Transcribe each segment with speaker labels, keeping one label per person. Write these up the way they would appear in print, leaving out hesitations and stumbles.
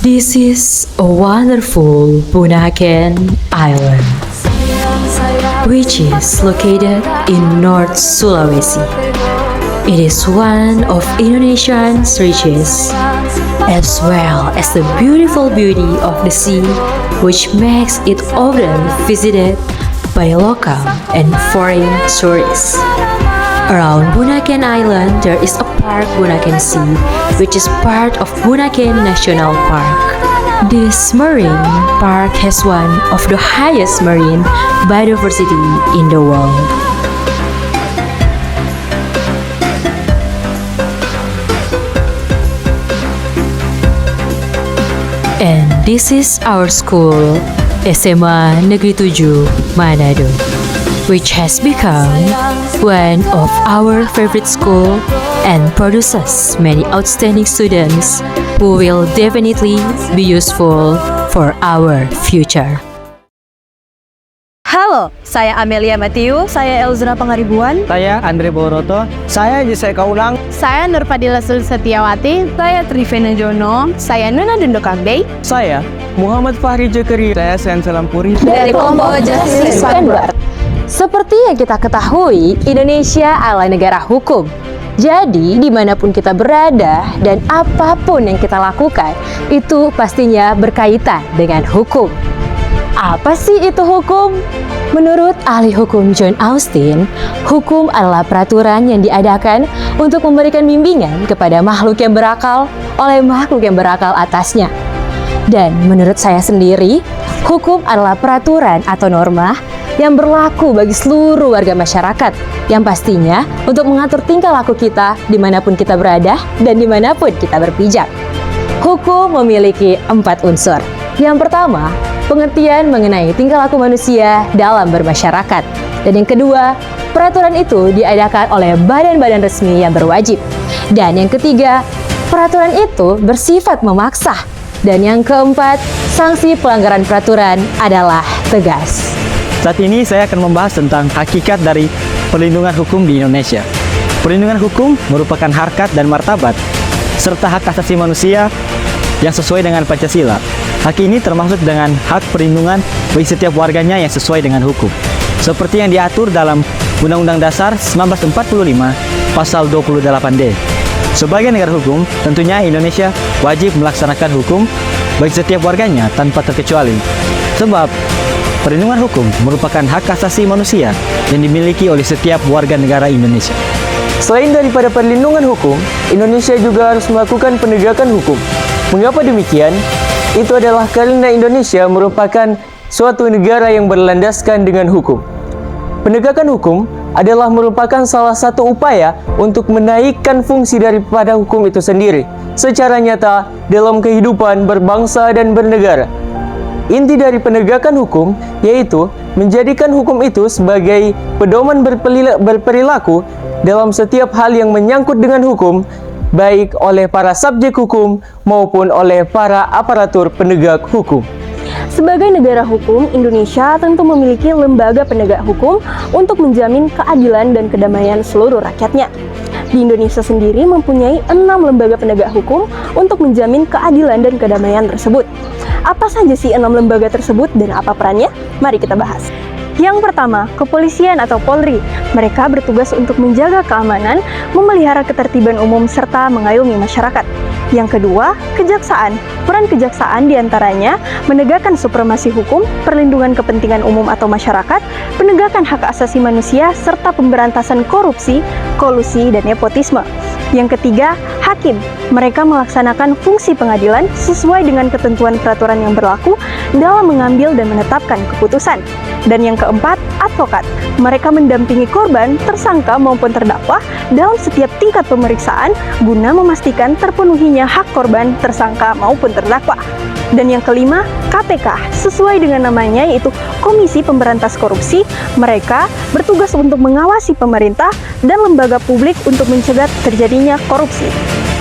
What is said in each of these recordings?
Speaker 1: This is a wonderful Bunaken Island, which is located in North Sulawesi. It is one of Indonesia's richest, as well as the beautiful beauty of the sea, which makes it often visited by local and foreign tourists. Around Bunaken Island, there is a park Bunaken Sea, which is part of Bunaken National Park. This marine park has one of the highest marine biodiversity in the world. And this is our school, SMA Negeri 7 Manado, which has become one of our favorite school and produces many outstanding students who will definitely be useful for our future.
Speaker 2: Halo, saya Amelia Matthew. Saya Elzuna Pangaribuan.
Speaker 3: Saya Andre Boroto. Saya Jesse Kaulang.
Speaker 4: Saya Nur Fadila Sul Setiawati. Saya Trivena Jono. Saya Nuna Dundokambe.
Speaker 3: Saya Muhammad Fahri Jakari. Saya Sen Selampuri.
Speaker 4: Dari kelompok Justice Vanguard.
Speaker 2: Seperti yang kita ketahui, Indonesia adalah negara hukum. Jadi, dimanapun kita berada dan apapun yang kita lakukan, itu pastinya berkaitan dengan hukum. Apa sih itu hukum? Menurut ahli hukum John Austin, hukum adalah peraturan yang diadakan untuk memberikan bimbingan kepada makhluk yang berakal oleh makhluk yang berakal atasnya. Dan menurut saya sendiri, hukum adalah peraturan atau norma yang berlaku bagi seluruh warga masyarakat, yang pastinya untuk mengatur tingkah laku kita dimanapun kita berada dan dimanapun kita berpijak. Hukum memiliki 4 unsur. Yang pertama, pengertian mengenai tingkah laku manusia dalam bermasyarakat. Dan yang kedua, peraturan itu diadakan oleh badan-badan resmi yang berwajib. Dan yang ketiga, peraturan itu bersifat memaksa. Dan yang keempat, sanksi pelanggaran peraturan adalah tegas.
Speaker 3: Saat ini saya akan membahas tentang hakikat dari perlindungan hukum di Indonesia. Perlindungan hukum merupakan harkat dan martabat serta hak asasi manusia yang sesuai dengan Pancasila. Hak ini termasuk dengan hak perlindungan bagi setiap warganya yang sesuai dengan hukum, seperti yang diatur dalam Undang-Undang Dasar 1945 Pasal 28D. Sebagai negara hukum, tentunya Indonesia wajib melaksanakan hukum bagi setiap warganya tanpa terkecuali. Sebab perlindungan hukum merupakan hak asasi manusia yang dimiliki oleh setiap warga negara Indonesia.
Speaker 5: Selain daripada perlindungan hukum, Indonesia juga harus melakukan penegakan hukum. Mengapa demikian? Itu adalah karena Indonesia merupakan suatu negara yang berlandaskan dengan hukum. Penegakan hukum adalah merupakan salah satu upaya untuk menaikkan fungsi daripada hukum itu sendiri secara nyata dalam kehidupan berbangsa dan bernegara. Inti dari penegakan hukum yaitu menjadikan hukum itu sebagai pedoman berperilaku dalam setiap hal yang menyangkut dengan hukum, baik oleh para subjek hukum maupun oleh para aparatur penegak hukum.
Speaker 6: Sebagai negara hukum, Indonesia tentu memiliki lembaga penegak hukum untuk menjamin keadilan dan kedamaian seluruh rakyatnya. Di Indonesia sendiri mempunyai 6 lembaga penegak hukum untuk menjamin keadilan dan kedamaian tersebut. Apa saja sih 6 lembaga tersebut dan apa perannya? Mari kita bahas. Yang pertama, kepolisian atau Polri. Mereka bertugas untuk menjaga keamanan, memelihara ketertiban umum, serta mengayomi masyarakat. Yang kedua, kejaksaan. Peran kejaksaan diantaranya menegakkan supremasi hukum, perlindungan kepentingan umum atau masyarakat, penegakan hak asasi manusia, serta pemberantasan korupsi, kolusi, dan nepotisme. Yang ketiga, hakim. Mereka melaksanakan fungsi pengadilan sesuai dengan ketentuan peraturan yang berlaku dalam mengambil dan menetapkan keputusan. Dan yang keempat, advokat. Mereka mendampingi korban, tersangka maupun terdakwa dalam setiap tingkat pemeriksaan guna memastikan terpenuhinya hak korban, tersangka maupun terdakwa. Dan yang kelima, KPK. Sesuai dengan namanya yaitu Komisi Pemberantas Korupsi. Mereka bertugas untuk mengawasi pemerintah dan lembaga publik untuk mencegah terjadinya korupsi.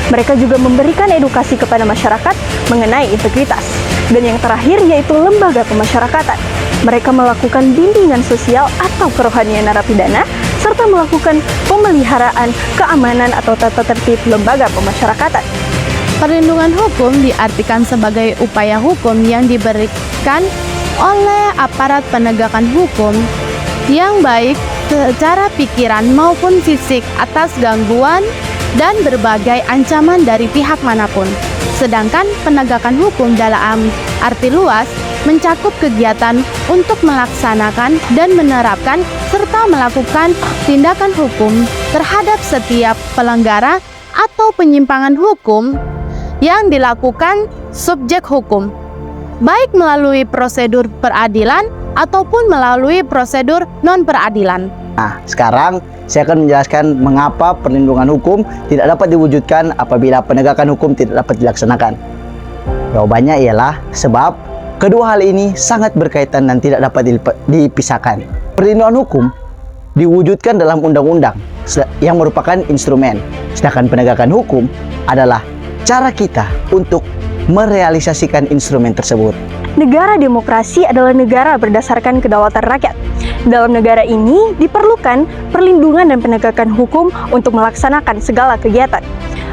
Speaker 6: Mereka juga memberikan edukasi kepada masyarakat mengenai integritas. Dan yang terakhir yaitu lembaga pemasyarakatan. Mereka melakukan bimbingan sosial atau kerohanian narapidana, serta melakukan pemeliharaan keamanan atau tata tertib lembaga pemasyarakatan.
Speaker 4: Perlindungan hukum diartikan sebagai upaya hukum yang diberikan oleh aparat penegakan hukum yang baik secara pikiran maupun fisik atas gangguan dan berbagai ancaman dari pihak manapun. Sedangkan penegakan hukum dalam arti luas mencakup kegiatan untuk melaksanakan dan menerapkan serta melakukan tindakan hukum terhadap setiap pelanggaran atau penyimpangan hukum yang dilakukan subjek hukum, baik melalui prosedur peradilan ataupun melalui prosedur non-peradilan.
Speaker 7: Nah, sekarang saya akan menjelaskan mengapa perlindungan hukum tidak dapat diwujudkan apabila penegakan hukum tidak dapat dilaksanakan. Jawabannya ialah sebab kedua hal ini sangat berkaitan dan tidak dapat dipisahkan. Perlindungan hukum diwujudkan dalam undang-undang yang merupakan instrumen, sedangkan penegakan hukum adalah cara kita untuk merealisasikan instrumen tersebut.
Speaker 6: Negara demokrasi adalah negara berdasarkan kedaulatan rakyat. Dalam negara ini diperlukan perlindungan dan penegakan hukum untuk melaksanakan segala kegiatan.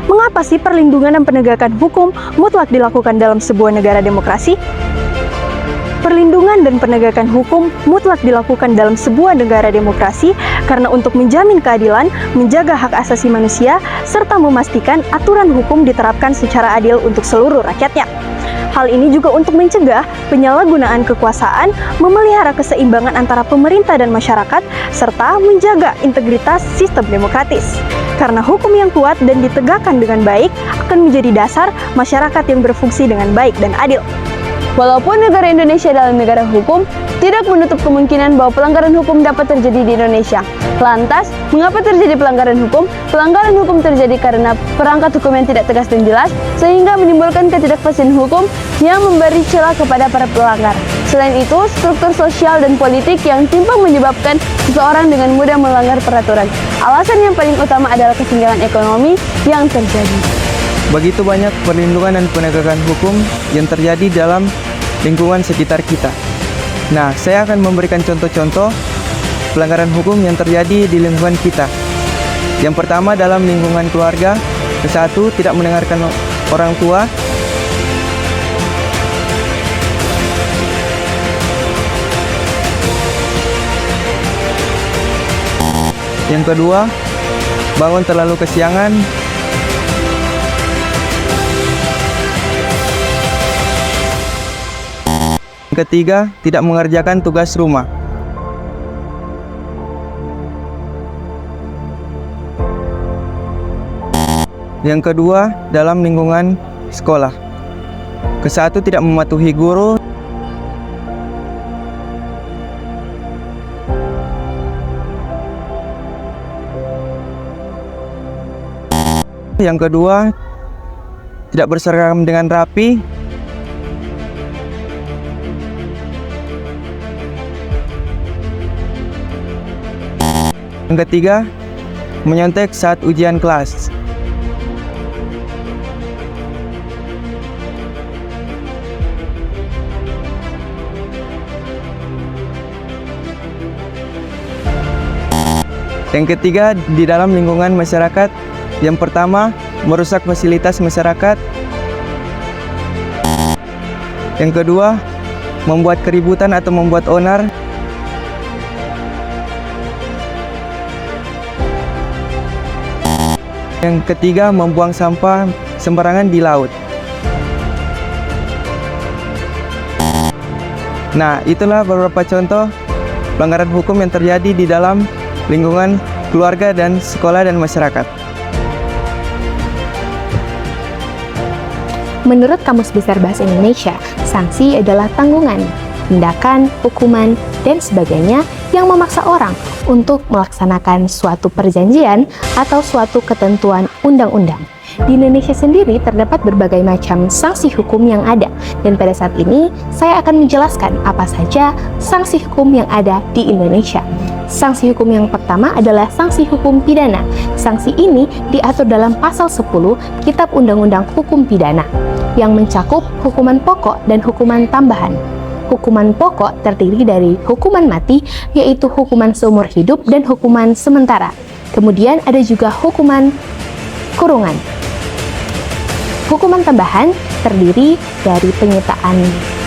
Speaker 6: Mengapa sih perlindungan dan penegakan hukum mutlak dilakukan dalam sebuah negara demokrasi? Perlindungan dan penegakan hukum mutlak dilakukan dalam sebuah negara demokrasi karena untuk menjamin keadilan, menjaga hak asasi manusia, serta memastikan aturan hukum diterapkan secara adil untuk seluruh rakyatnya. Hal ini juga untuk mencegah penyalahgunaan kekuasaan, memelihara keseimbangan antara pemerintah dan masyarakat, serta menjaga integritas sistem demokratis. Karena hukum yang kuat dan ditegakkan dengan baik akan menjadi dasar masyarakat yang berfungsi dengan baik dan adil.
Speaker 2: Walaupun negara Indonesia dalam negara hukum, tidak menutup kemungkinan bahwa pelanggaran hukum dapat terjadi di Indonesia. Lantas, mengapa terjadi pelanggaran hukum? Pelanggaran hukum terjadi karena perangkat hukum yang tidak tegas dan jelas, sehingga menimbulkan ketidakpastian hukum yang memberi celah kepada para pelanggar. Selain itu, struktur sosial dan politik yang timpang menyebabkan seseorang dengan mudah melanggar peraturan. Alasan yang paling utama adalah kesenjangan ekonomi yang terjadi.
Speaker 8: Begitu banyak perlindungan dan penegakan hukum yang terjadi dalam lingkungan sekitar kita. Nah, saya akan memberikan contoh-contoh pelanggaran hukum yang terjadi di lingkungan kita. Yang pertama dalam lingkungan keluarga, kesatu tidak mendengarkan orang tua. Yang kedua, bangun terlalu kesiangan. Yang ketiga, tidak mengerjakan tugas rumah. Yang kedua, dalam lingkungan sekolah. Kesatu, tidak mematuhi guru. Yang kedua, tidak berseragam dengan rapi. Yang ketiga, menyontek saat ujian kelas. Yang ketiga, di dalam lingkungan masyarakat. Yang pertama, merusak fasilitas masyarakat. Yang kedua, membuat keributan atau membuat onar. Yang ketiga, membuang sampah sembarangan di laut. Nah, itulah beberapa contoh pelanggaran hukum yang terjadi di dalam lingkungan keluarga dan sekolah dan masyarakat.
Speaker 9: Menurut Kamus Besar Bahasa Indonesia, sanksi adalah tanggungan, tindakan, hukuman, dan sebagainya yang memaksa orang untuk melaksanakan suatu perjanjian atau suatu ketentuan undang-undang. Di Indonesia sendiri terdapat berbagai macam sanksi hukum yang ada, dan pada saat ini saya akan menjelaskan apa saja sanksi hukum yang ada di Indonesia. Sanksi hukum yang pertama adalah sanksi hukum pidana. Sanksi ini diatur dalam pasal 10 Kitab Undang-Undang Hukum Pidana yang mencakup hukuman pokok dan hukuman tambahan. Hukuman pokok terdiri dari hukuman mati, yaitu hukuman seumur hidup dan hukuman sementara. Kemudian ada juga hukuman kurungan. hukuman tambahan terdiri dari penyitaan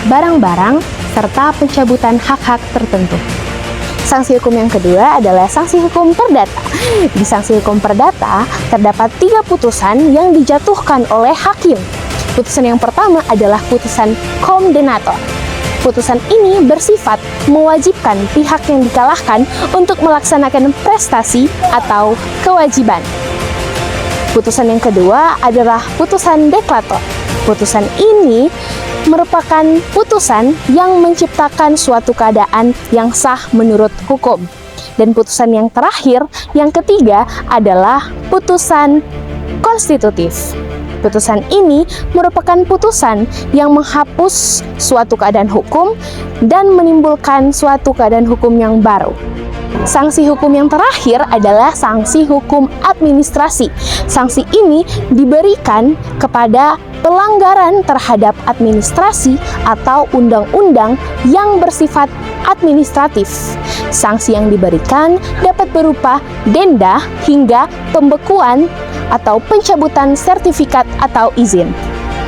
Speaker 9: barang-barang serta pencabutan hak-hak tertentu. Sanksi hukum yang kedua adalah sanksi hukum perdata. Di sanksi hukum perdata terdapat 3 putusan yang dijatuhkan oleh hakim. Putusan yang pertama adalah putusan condemnator. Putusan ini bersifat mewajibkan pihak yang dikalahkan untuk melaksanakan prestasi atau kewajiban. Putusan yang kedua adalah putusan deklator. Putusan ini merupakan putusan yang menciptakan suatu keadaan yang sah menurut hukum. Dan putusan yang terakhir, yang ketiga adalah putusan konstitutif. Putusan ini merupakan putusan yang menghapus suatu keadaan hukum dan menimbulkan suatu keadaan hukum yang baru. Sanksi hukum yang terakhir adalah sanksi hukum administrasi. Sanksi ini diberikan kepada pelanggaran terhadap administrasi atau undang-undang yang bersifat administratif. Sanksi yang diberikan dapat berupa denda hingga pembekuan atau pencabutan sertifikat atau izin.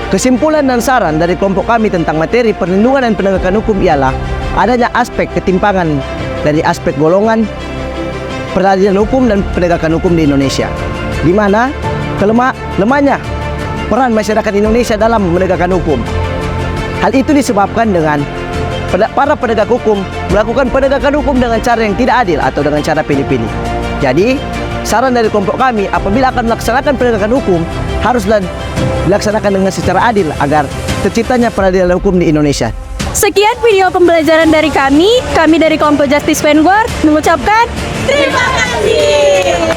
Speaker 7: Kesimpulan dan saran dari kelompok kami tentang materi perlindungan dan penegakan hukum ialah adanya aspek ketimpangan dari aspek golongan peradilan hukum dan penegakan hukum di Indonesia, di mana lemahnya peran masyarakat Indonesia dalam menegakkan hukum. Hal itu disebabkan dengan para penegak hukum melakukan penegakan hukum dengan cara yang tidak adil atau dengan cara pilih-pilih. Jadi, saran dari kelompok kami apabila akan melaksanakan penegakan hukum haruslah dilaksanakan dengan secara adil agar terciptanya peradilan hukum di Indonesia.
Speaker 6: Sekian video pembelajaran dari kami dari kelompok Justice Vanguard mengucapkan terima kasih.